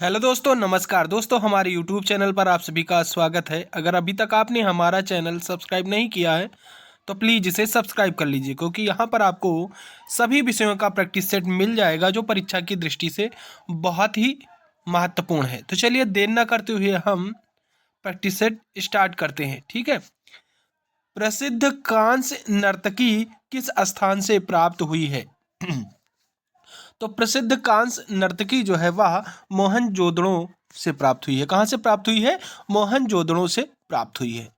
Hello दोस्तों, नमस्कार दोस्तों। हमारे यूट्यूब चैनल पर आप सभी का स्वागत है। अगर अभी तक आपने हमारा चैनल सब्सक्राइब नहीं किया है तो प्लीज़ इसे सब्सक्राइब कर लीजिए, क्योंकि यहाँ पर आपको सभी विषयों का प्रैक्टिस सेट मिल जाएगा जो परीक्षा की दृष्टि से बहुत ही महत्वपूर्ण है। तो चलिए देर न करते हुए हम प्रैक्टिस सेट स्टार्ट करते हैं। ठीक है। प्रसिद्ध कांस्य नर्तकी किस स्थान से प्राप्त हुई है? तो प्रसिद्ध कांस्य नर्तकी जो है वह मोहनजोदड़ो से प्राप्त हुई है। कहाँ से प्राप्त हुई है? मोहनजोदड़ो से प्राप्त हुई है।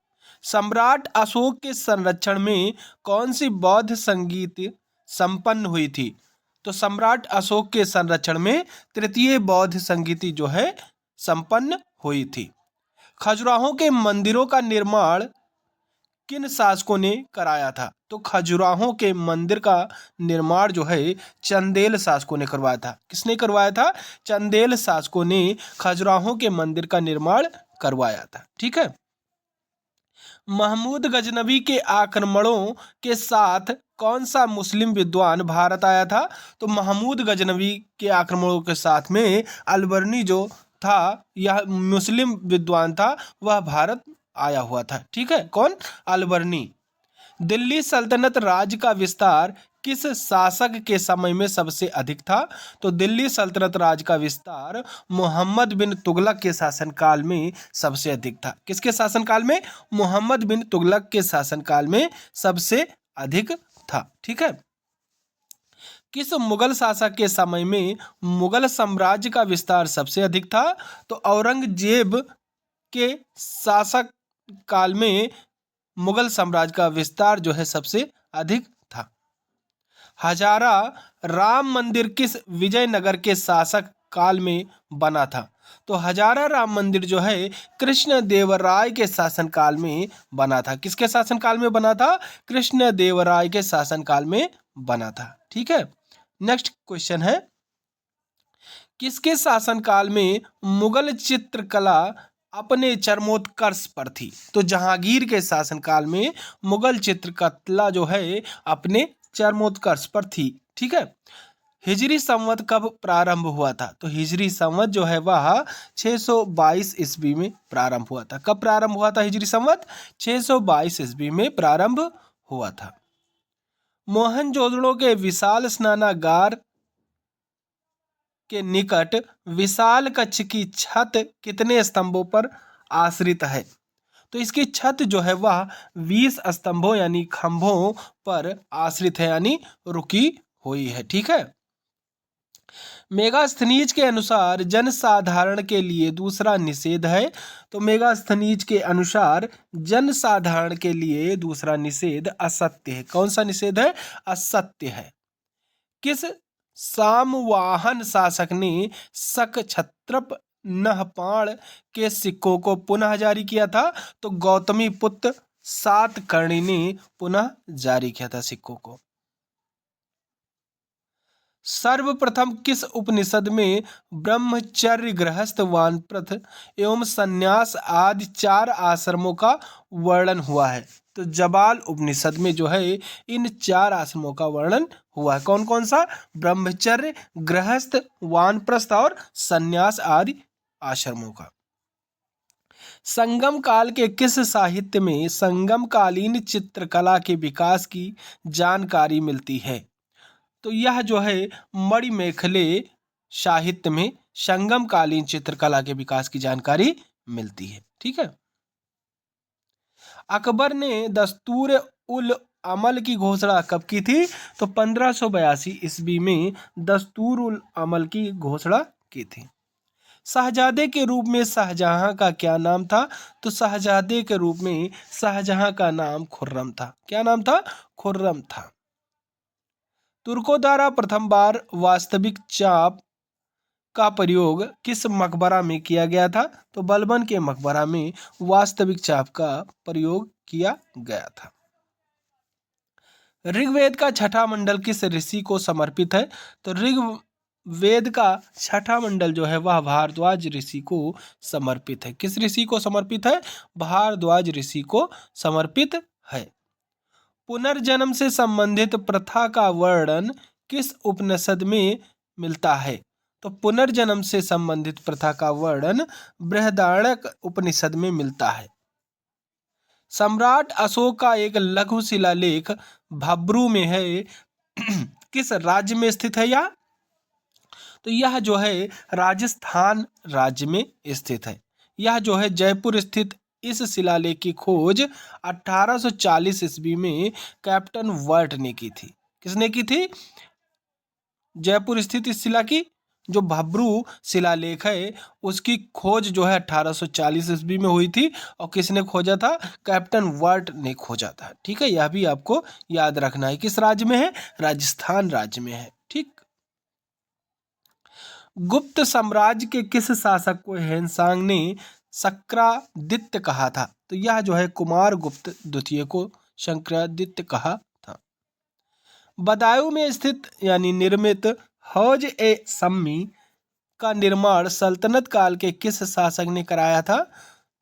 सम्राट अशोक के संरक्षण में कौन सी बौद्ध संगीत संपन्न हुई थी? तो सम्राट अशोक के संरक्षण में तृतीय बौद्ध संगीति जो है संपन्न हुई थी। खजुराहो के मंदिरों का निर्माण किन शासकों ने कराया था? तो खजुराहो के मंदिर का निर्माण जो है चंदेल शासकों ने करवाया था। किसने करवाया था? चंदेल शासकों ने खजुराहो के मंदिर का निर्माण करवाया था। ठीक है। महमूद गजनबी के आक्रमणों के साथ कौन सा मुस्लिम विद्वान भारत आया था? तो महमूद गजनबी के आक्रमणों के साथ में अलबर्नी जो था, यह मुस्लिम विद्वान था, वह भारत आया हुआ था। ठीक है। कौन? अलबर्नी। दिल्ली सल्तनत राज्य का विस्तार किस शासक के समय में सबसे अधिक था? तो दिल्ली सल्तनत राज्य का विस्तार मोहम्मद बिन तुगलक के शासनकाल में सबसे अधिक था। किसके शासनकाल में? मोहम्मद बिन तुगलक के शासनकाल में सबसे अधिक था। ठीक है। किस मुगल शासक के समय में मुगल साम्राज्य का विस्तार सबसे अधिक था? तो औरंगजेब के शासक काल में मुगल साम्राज्य का विस्तार जो है सबसे अधिक था। हजारा राम मंदिर किस विजयनगर के शासक काल में बना था? तो हजारा राम मंदिर जो है कृष्ण देवराय के शासनकाल में बना था। किसके शासनकाल में बना था? कृष्ण देवराय के शासनकाल में बना था। ठीक है। नेक्स्ट क्वेश्चन है, किसके शासनकाल में मुगल चित्रकला अपने चरमोत्कर्ष पर थी? तो जहांगीर के शासनकाल में मुगल चित्रकला जो है अपने चरमोत्कर्ष पर थी। ठीक है। हिजरी संवत कब प्रारंभ हुआ था? तो हिजरी संवत जो है वह 622 ईस्वी में प्रारंभ हुआ था। कब प्रारंभ हुआ था हिजरी संवत? 622 ईस्वी में प्रारंभ हुआ था। मोहनजोदड़ो के विशाल स्नानागार के निकट विशाल कक्ष की छत कितने स्तंभों पर आश्रित है? तो इसकी छत जो है वह 20 स्तंभों यानी खंभों पर आश्रित है, यानी रुकी हुई है। ठीक है। मेगास्थनीज के अनुसार जनसाधारण के लिए दूसरा निषेध है। तो मेगास्थनीज के अनुसार जनसाधारण के लिए दूसरा निषेध असत्य है। कौन सा निषेध है? असत्य है। किस सामवाहन शासक ने शकछत्रप नहपाण के सिक्कों को पुनः जारी किया था? तो गौतमी पुत्र सातकर्णी ने पुनः जारी किया था सिक्कों को। सर्वप्रथम किस उपनिषद में ब्रह्मचर्य, गृहस्थ, वानप्रस्थ एवं संन्यास आदि 4 आश्रमों का वर्णन हुआ है? तो जबाल उपनिषद में जो है इन 4 आश्रमों का वर्णन हुआ है। कौन कौन सा? ब्रह्मचर्य, गृहस्थ, वानप्रस्थ और संन्यास आदि आश्रमों का। संगम काल के किस साहित्य में संगमकालीन चित्रकला के विकास की जानकारी मिलती है? तो यह जो है मणिमेखले साहित्य में संगमकालीन चित्रकला के विकास की जानकारी मिलती है। ठीक है। अकबर ने दस्तूर उल अमल की घोषणा कब की थी? तो 1582 ईस्वी में दस्तूर उल अमल की घोषणा की थी। शाहजादे के रूप में शाहजहां का क्या नाम था? तो शाहजादे के रूप में शाहजहां का नाम खुर्रम था। क्या नाम था? खुर्रम था। तुर्कों द्वारा प्रथम बार वास्तविक चाप का प्रयोग किस मकबरा में किया गया था? तो बलबन के मकबरा में वास्तविक चाप का प्रयोग किया गया था। ऋग्वेद का छठा मंडल किस ऋषि को समर्पित है? तो ऋग्वेद का छठा मंडल जो है वह भारद्वाज ऋषि को समर्पित है। किस ऋषि को समर्पित है? भारद्वाज ऋषि को समर्पित है। पुनर्जन्म से संबंधित प्रथा का वर्णन किस उपनिषद में मिलता है? तो पुनर्जन्म से संबंधित प्रथा का वर्णन बृहदारण्यक उपनिषद में मिलता है। सम्राट अशोक का एक लघु शिलालेख भब्रू में है, किस राज्य में स्थित है यह? तो यह जो है राजस्थान राज्य में स्थित है। यह जो है जयपुर स्थित इस शिलालेख की खोज 1840 ईस्वी में कैप्टन वर्ट ने की थी। किसने की थी? जयपुर स्थित इस शिला की जो भब्रू शिलालेख है उसकी खोज जो है 1840 ईस्वी में हुई थी। और किसने खोजा था? कैप्टन वर्ट ने खोजा था। ठीक है, यह भी आपको याद रखना है। किस राज्य में है? राजस्थान राज्य में है। ठीक। गुप्त साम्राज्य के किस शासक को हेनसांग ने शंकरादित्य कहा था? तो यह जो है कुमार गुप्त द्वितीय को शंकरादित्य कहा था। बदायूं में स्थित यानी निर्मित हौज ए सम्मी का निर्माण सल्तनत काल के किस शासक ने कराया था?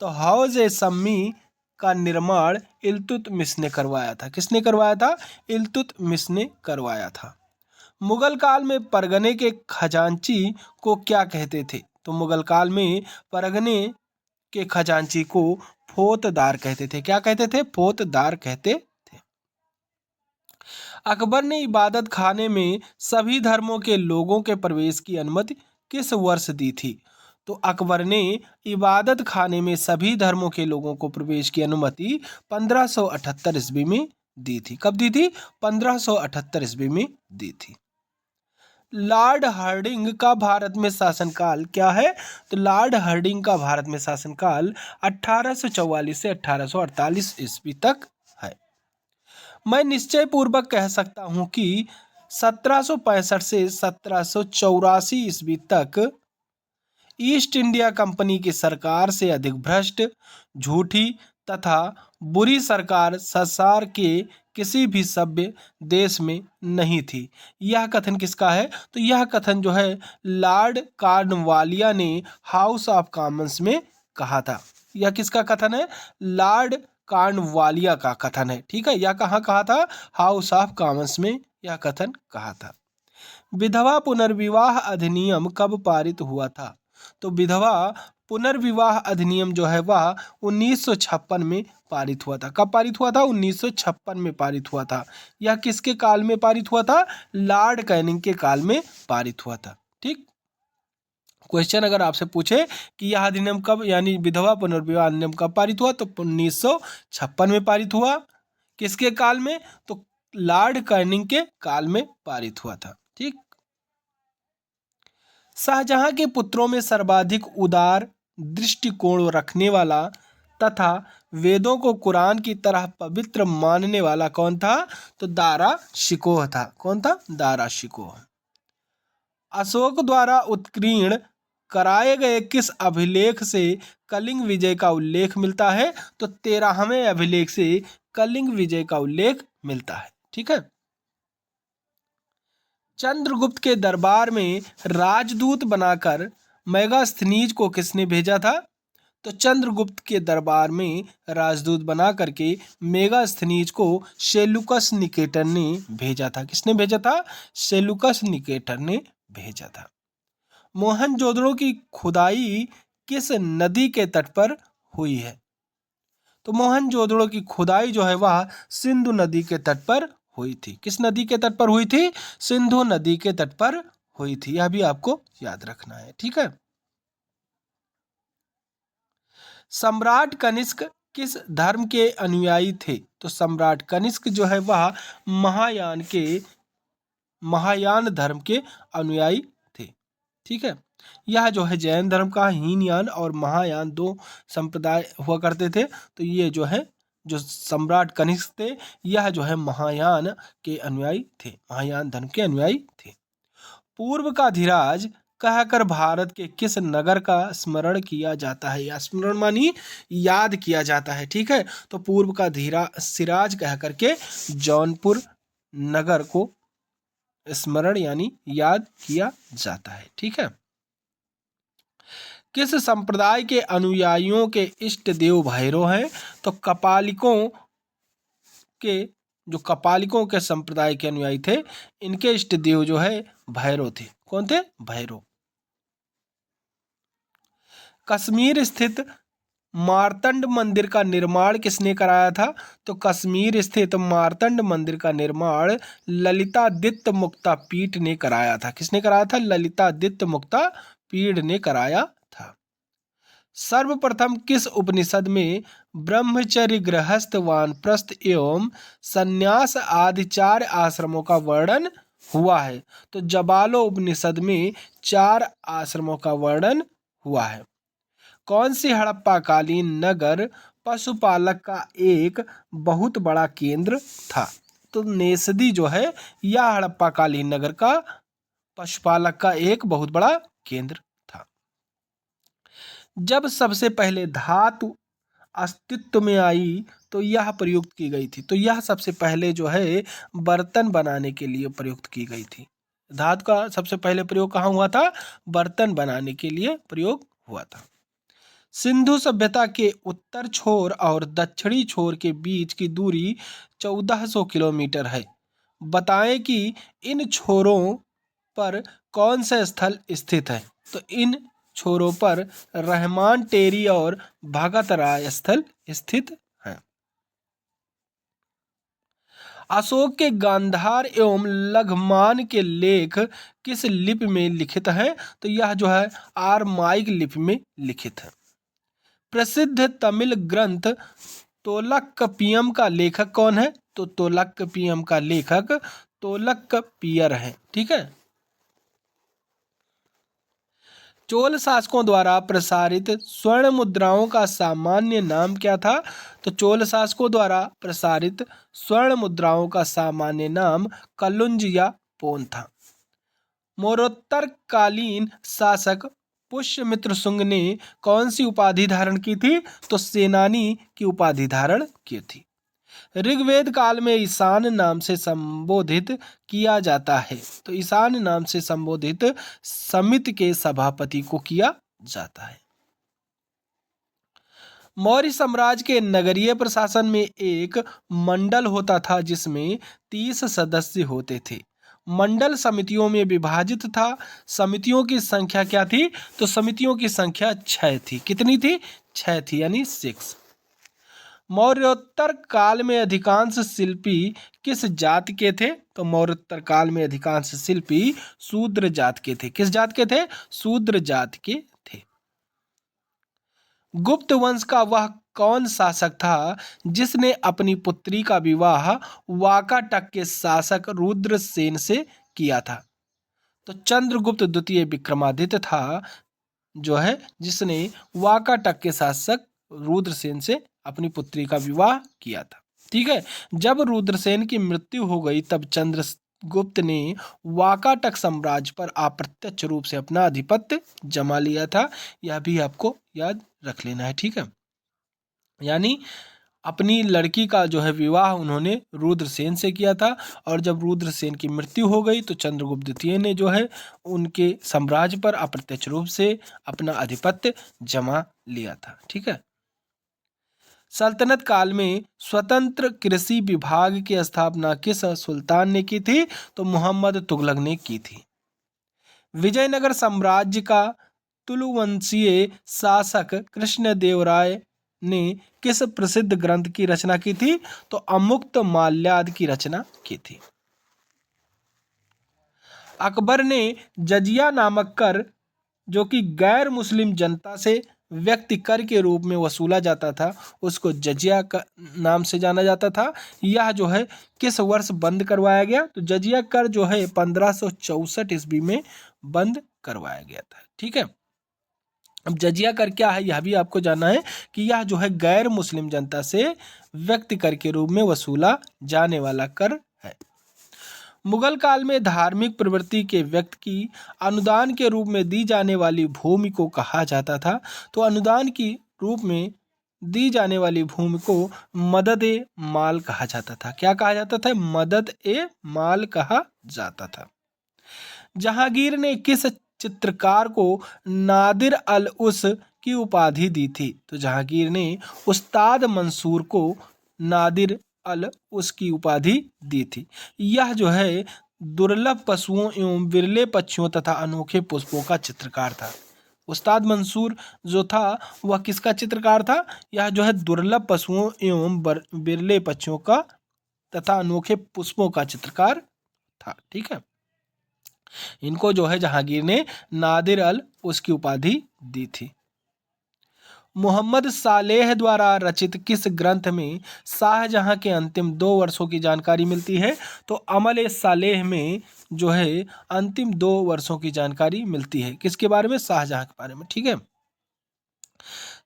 तो हौज ए सम्मी का निर्माण इल्तुतमिश ने करवाया था। किसने करवाया था? इल्तुतमिश ने करवाया था। मुगल काल में परगने के खजांची को क्या कहते थे? तो मुगल काल में परगने के खजांची को फोतदार कहते थे। क्या कहते थे? फोतदार कहते थे। अकबर ने इबादत खाने में सभी धर्मों के लोगों के प्रवेश की अनुमति किस वर्ष दी थी? तो अकबर ने इबादत खाने में सभी धर्मों के लोगों को प्रवेश की अनुमति 1578 ईस्वी में दी थी। कब दी थी? 1578 ईस्वी में दी थी। लॉर्ड हार्डिंग का भारत में शासनकाल क्या है? तो लॉर्ड हार्डिंग का भारत में शासनकाल 1844 से 1848 ईस्वी तक है। मैं निश्चय पूर्वक कह सकता हूं कि 1765 से 1784 ईस्वी तक ईस्ट इंडिया कंपनी की सरकार से अधिक भ्रष्ट, झूठी तथा बुरी सरकार संसार के किसी भी सभ्य देश में नहीं थी। यह कथन किसका है? तो यह कथन जो है लॉर्ड कॉर्नवालिया ने हाउस ऑफ कॉमन्स में कहा था। यह किसका कथन है? लॉर्ड कॉर्नवालिया का कथन है। ठीक है, यह कहाँ कहा था? हाउस ऑफ कॉमन्स में यह कथन कहा था। विधवा पुनर्विवाह अधिनियम कब पारित हुआ था? तो विधवा पुनर्विवाह अधिनियम जो है वह 1956 में पारित हुआ था। कब पारित हुआ था? 1956 में पारित हुआ था। यह किसके काल में पारित हुआ था? लॉर्ड कैनिंग के काल में पारित हुआ था। ठीक। क्वेश्चन अगर आपसे पूछे कि यह अधिनियम कब यानी विधवा पुनर्विवाह अधिनियम कब पारित हुआ, तो 1956 में पारित हुआ। किसके काल में? तो लॉर्ड कैनिंग के काल में पारित हुआ था। ठीक। शाहजहां के पुत्रों में सर्वाधिक उदार दृष्टिकोण रखने वाला तथा वेदों को कुरान की तरह पवित्र मानने वाला कौन था? तो दारा शिकोह था। कौन था? दारा शिकोह। अशोक द्वारा उत्कीर्ण कराए गए किस अभिलेख से कलिंग विजय का उल्लेख मिलता है? तो 13वें अभिलेख से कलिंग विजय का उल्लेख मिलता है। ठीक है। चंद्रगुप्त के दरबार में राजदूत बनाकर मेगास्थनीज को किसने भेजा था? तो चंद्रगुप्त के दरबार में राजदूत बना करके मेगास्थनीज को सेल्यूकस निकेटर ने भेजा था। किसने भेजा था? सेल्यूकस निकेटर ने भेजा था। मोहनजोदड़ो की खुदाई किस नदी के तट पर हुई है? तो मोहनजोदड़ो की खुदाई जो है वह सिंधु नदी के तट पर हुई थी। किस नदी के तट पर हुई थी? सिंधु नदी के तट पर हुई थी। यह भी आपको याद रखना है। ठीक है। सम्राट कनिष्क किस धर्म के अनुयायी थे? तो सम्राट कनिष्क जो है वह महायान धर्म के अनुयायी थे। ठीक है। यह जो है जैन धर्म का हीनयान और महायान दो संप्रदाय हुआ करते थे। तो ये जो है जो सम्राट कनिष्क थे यह जो है महायान के अनुयायी थे, महायान धर्म के अनुयायी थे। पूर्व का धीराज कहकर भारत के किस नगर का स्मरण किया जाता है? या स्मरण मानी याद किया जाता है। ठीक है। तो पूर्व का सिराज कह करके जौनपुर नगर को स्मरण यानी याद किया जाता है। ठीक है। किस संप्रदाय के अनुयायियों के इष्ट देव भैरव हैं? तो कपालिकों के संप्रदाय के अनुयायी थे, इनके इष्ट देव जो है भैरव थे। कौन थे? भैरव। कश्मीर स्थित मार्तंड मंदिर का निर्माण किसने कराया था? तो कश्मीर स्थित मार्तंड मंदिर का निर्माण ललितादित्य मुक्तापीठ ने कराया था। किसने कराया था? ललितादित्य मुक्तापीठ ने कराया था। सर्वप्रथम किस उपनिषद में ब्रह्मचर्य, गृहस्थ, वानप्रस्थ एवं संन्यास आदि 4 आश्रमों का वर्णन हुआ है? तो जबालो उपनिषद में 4 आश्रमों का वर्णन हुआ है। कौन सी हड़प्पा कालीन नगर पशुपालक का एक बहुत बड़ा केंद्र था? तो नेसदी जो है यह हड़प्पा कालीन नगर का पशुपालक का एक बहुत बड़ा केंद्र था। जब सबसे पहले धातु अस्तित्व में आई तो यह प्रयुक्त की गई थी। तो यह सबसे पहले जो है बर्तन बनाने के लिए प्रयुक्त की गई थी। धातु का सबसे पहले प्रयोग कहाँ हुआ था? बर्तन बनाने के लिए प्रयोग हुआ था। सिंधु सभ्यता के उत्तर छोर और दक्षिणी छोर के बीच की दूरी 1400 किलोमीटर है। बताएं कि इन छोरों पर कौन सा स्थल स्थित है? तो इन छोरों पर रहमान टेरी और भगत राय स्थल स्थित है। अशोक के गांधार एवं लघुमान के लेख किस लिपि में लिखित हैं? तो यह जो है आरमाइक लिपि में लिखित है। प्रसिद्ध तमिल ग्रंथ तोलक्कपियम का लेखक कौन है? तो तोलक्कपियम का लेखक तोलक्कपियर है। ठीक है। चोल शासकों द्वारा प्रसारित स्वर्ण मुद्राओं का सामान्य नाम क्या था? तो चोल शासकों द्वारा प्रसारित स्वर्ण मुद्राओं का सामान्य नाम कलुंज या पोन था। मौर्योत्तरकालीन शासक पुष्यमित्र शुंग ने कौन सी उपाधि धारण की थी? तो सेनानी की उपाधि धारण की थी। ऋग्वेद काल में ईशान नाम से संबोधित किया जाता है। तो ईशान नाम से संबोधित समिति के सभापति को किया जाता है। मौर्य साम्राज्य के नगरीय प्रशासन में एक मंडल होता था जिसमें 30 सदस्य होते थे। मंडल समितियों में विभाजित था। समितियों की संख्या क्या थी? तो समितियों की संख्या 6 थी। कितनी थी? 6 थी, यानी 6। मौर्योत्तर काल में अधिकांश शिल्पी किस जाति के थे? तो मौर्योत्तर काल में अधिकांश शिल्पी शूद्र जात के थे। किस जात के थे? शूद्र जात के थे। गुप्त वंश का वह कौन शासक था जिसने अपनी पुत्री का विवाह वाकाटक के शासक रुद्रसेन से किया था? तो चंद्रगुप्त द्वितीय विक्रमादित्य था जो है जिसने वाकाटक के शासक रुद्रसेन से अपनी पुत्री का विवाह किया था। ठीक है। जब रुद्रसेन की मृत्यु हो गई तब चंद्रगुप्त ने वाकाटक साम्राज्य पर अप्रत्यक्ष रूप से अपना आधिपत्य जमा लिया था। यह भी आपको याद रख लेना है। ठीक है। यानी अपनी लड़की का जो है विवाह उन्होंने रुद्रसेन से किया था और जब रुद्रसेन की मृत्यु हो गई तो चंद्रगुप्त द्वितीय ने जो है उनके साम्राज्य पर अप्रत्यक्ष रूप से अपना आधिपत्य जमा लिया था। ठीक है। सल्तनत काल में स्वतंत्र कृषि विभाग की स्थापना किस सुल्तान ने की थी? तो मोहम्मद तुगलक ने की थी। विजयनगर साम्राज्य का तुलुवंशीय शासक कृष्णदेवराय ने किस प्रसिद्ध ग्रंथ की रचना की थी? तो अमुक्त माल्याद की रचना की थी। अकबर ने जजिया नामक कर जो कि गैर मुस्लिम जनता से व्यक्ति कर के रूप में वसूला जाता था उसको जजिया का नाम से जाना जाता था। यह जो है किस वर्ष बंद करवाया गया? तो जजिया कर जो है 1564 ईस्वी में बंद करवाया गया था। ठीक है। अब जजिया कर क्या है यह भी आपको जानना है कि यह जो है गैर मुस्लिम जनता से व्यक्ति कर के रूप में वसूला जाने वाला कर है। मुगल काल में धार्मिक प्रवृत्ति के व्यक्ति की अनुदान के रूप में दी जाने वाली भूमि को कहा जाता था। तो अनुदान की रूप में दी जाने वाली भूमि को मदद ए माल कहा जाता था। क्या कहा जाता था? मदद ए माल कहा जाता था। जहांगीर ने किस चित्रकार को नादिर अल उस की उपाधि दी थी? तो जहांगीर ने उस्ताद मंसूर को नादिर अल उसकी उपाधि दी थी। यह जो है दुर्लभ पशुओं एवं विरले पक्षियों तथा अनोखे पुष्पों का चित्रकार था। उस्ताद मंसूर जो था वह किसका चित्रकार था? यह जो है दुर्लभ पशुओं एवं बिरले पक्षियों का तथा अनोखे पुष्पों का चित्रकार था। ठीक है, इनको जो है जहांगीर ने नादिर अल उसकी उपाधि दी थी। मोहम्मद सालेह द्वारा रचित किस ग्रंथ में शाहजहां के अंतिम 2 वर्षों की जानकारी मिलती है? तो अमल सालेह में जो है अंतिम 2 वर्षों की जानकारी मिलती है। किसके बारे में? शाहजहां के बारे में। ठीक है,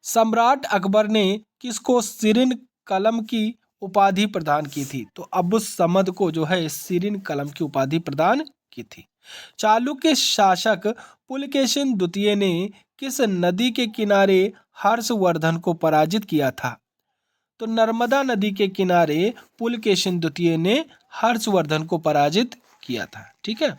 सम्राट अकबर ने किसको सिरिन कलम की उपाधि प्रदान की थी? तो अब्बुस समद को जो है सिरिन कलम की उपाधि प्रदान की थी। चालुक्य शासक पुलकेशिन द्वितीय ने किस नदी के किनारे हर्षवर्धन को पराजित किया था? तो नर्मदा नदी के किनारे पुलकेशिन द्वितीय ने हर्षवर्धन को पराजित किया था। ठीक है,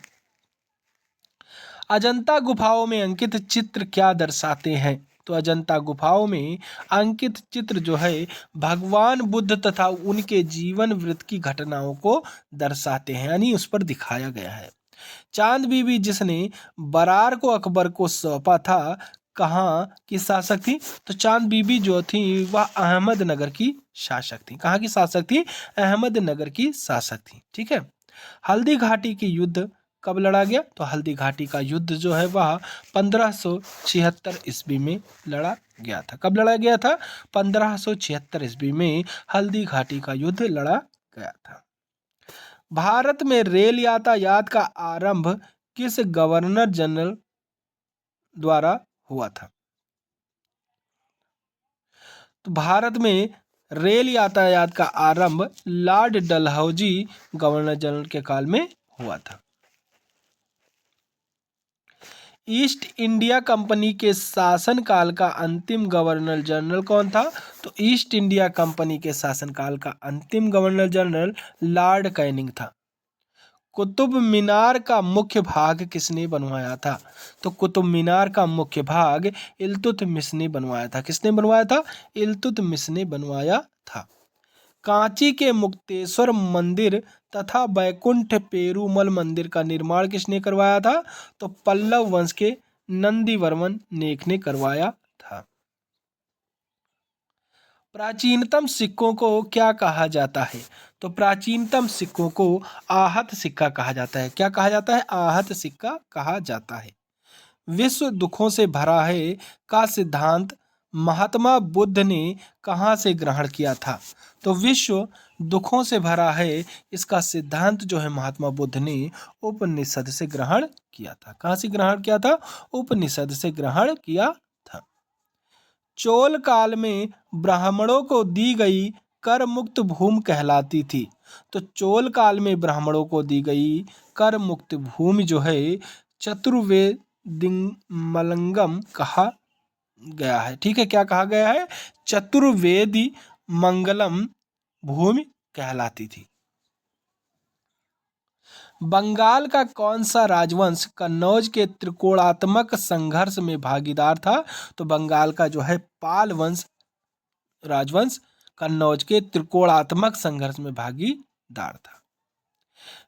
अजंता गुफाओं में अंकित चित्र क्या दर्शाते हैं? तो अजंता गुफाओं में अंकित चित्र जो है भगवान बुद्ध तथा उनके जीवन वृत्त की घटनाओं को दर्शाते हैं, यानी उस पर दिखाया गया है। चांद बीबी जिसने बरार को अकबर को सौंपा था, कहाँ की शासक थी? तो चांद बीबी जो थी वह अहमदनगर की शासक थी। कहाँ की शासक थी? अहमदनगर की शासक थी। ठीक है, हल्दी घाटी की युद्ध कब लड़ा गया? तो हल्दी घाटी का युद्ध जो है वह 1576 ईस्वी में लड़ा गया था। कब लड़ा गया था? 1576 ईस्वी में हल्दी घाटी का युद्ध लड़ा गया था। भारत में रेल यातायात का आरंभ किस गवर्नर जनरल द्वारा हुआ था? तो भारत में रेल यातायात का आरंभ लॉर्ड डलहौजी गवर्नर जनरल के काल में हुआ था। ईस्ट इंडिया कंपनी के शासनकाल का अंतिम गवर्नर जनरल कौन था? तो ईस्ट इंडिया कंपनी के शासनकाल का अंतिम गवर्नर जनरल लॉर्ड कैनिंग था। कुतुब मीनार का मुख्य भाग किसने बनवाया था? तो कुतुब मीनार का मुख्य भाग इल्तुतमिश ने बनवाया था। किसने बनवाया था? इल्तुतमिश ने बनवाया था। कांची के मुक्तेश्वर मंदिर तथा बैकुंठ पेरुमल मंदिर का निर्माण किसने करवाया था? तो पल्लव वंश के नंदीवर्मन नेक ने करवाया था। प्राचीनतम सिक्कों को क्या कहा जाता है? तो प्राचीनतम सिक्कों को आहत सिक्का कहा जाता है। क्या कहा जाता है? आहत सिक्का कहा जाता है। विश्व दुखों से भरा है का सिद्धांत महात्मा बुद्ध ने कहाँ से ग्रहण किया था? तो विश्व दुखों से भरा है इसका सिद्धांत जो है महात्मा बुद्ध ने उपनिषद से ग्रहण किया था। कहाँ से ग्रहण किया था? उपनिषद से ग्रहण किया था। चोल काल में ब्राह्मणों को दी गई कर मुक्त भूमि कहलाती थी। तो चोल काल में ब्राह्मणों को दी गई कर मुक्त भूमि जो है चतुर्वेदिमंगलम कहा गया है। ठीक है, क्या कहा गया है? चतुर्वेदी मंगलम भूमि कहलाती थी। बंगाल का कौन सा राजवंश कन्नौज के त्रिकोणात्मक संघर्ष में भागीदार था? तो बंगाल का जो है पाल वंश राजवंश कन्नौज के त्रिकोणात्मक संघर्ष में भागीदार था।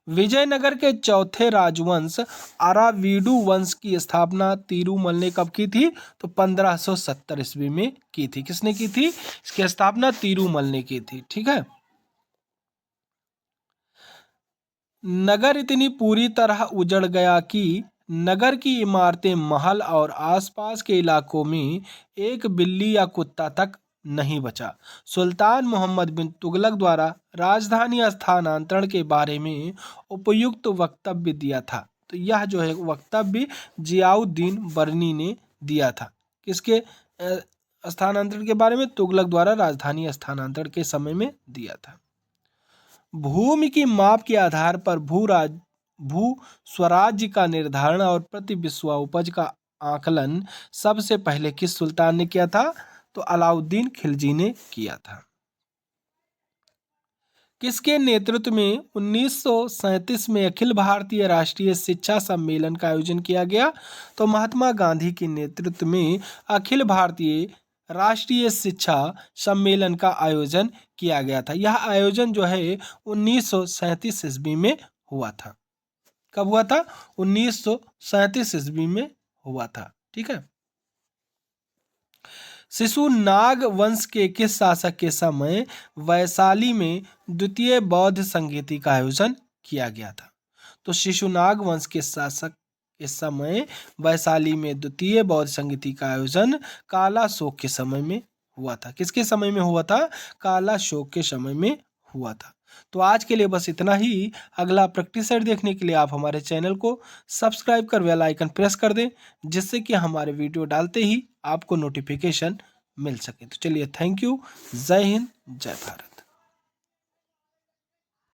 विजयनगर के चौथे राजवंश अरावीडु वंश की स्थापना तिरुमल ने कब की थी? तो 1570 ईस्वी में की थी। किसने की थी? इसकी स्थापना तिरुमल ने की थी। ठीक है, नगर इतनी पूरी तरह उजड़ गया कि नगर की इमारतें, महल और आसपास के इलाकों में एक बिल्ली या कुत्ता तक नहीं बचा। सुल्तान मोहम्मद बिन तुगलक द्वारा राजधानी स्थानांतरण के बारे में उपयुक्त वक्तव्य दिया था। तो यह जो है वक्तव्य जियाउद्दीन बरनी ने दिया था। किसके स्थानांतरण के बारे में? तुगलक द्वारा राजधानी स्थानांतरण के समय में दिया था। भूमि की माप के आधार पर भू स्वराज्य का निर्धारण और प्रति बिस्वा उपज का आकलन सबसे पहले किस सुल्तान ने किया था? तो अलाउद्दीन खिलजी ने किया था। किसके नेतृत्व में 1937 में अखिल भारतीय राष्ट्रीय शिक्षा सम्मेलन का आयोजन किया गया? तो महात्मा गांधी के नेतृत्व में अखिल भारतीय राष्ट्रीय शिक्षा सम्मेलन का आयोजन किया गया था। यह आयोजन जो है 1937 ईस्वी में हुआ था। कब हुआ था? 1937 ईस्वी में हुआ था। ठीक है, शिशुनाग वंश के किस शासक के समय वैशाली में द्वितीय बौद्ध संगीति का आयोजन किया गया था? तो शिशुनाग वंश के शासक के समय वैशाली में द्वितीय बौद्ध संगीति का आयोजन कालाशोक के समय में हुआ था। किसके समय में हुआ था? कालाशोक के समय में हुआ था। तो आज के लिए बस इतना ही। अगला प्रैक्टिस सेट देखने के लिए आप हमारे चैनल को सब्सक्राइब कर बेल आइकन प्रेस कर दें, जिससे कि हमारे वीडियो डालते ही आपको नोटिफिकेशन मिल सके। तो चलिए, थैंक यू। जय हिंद, जय भारत।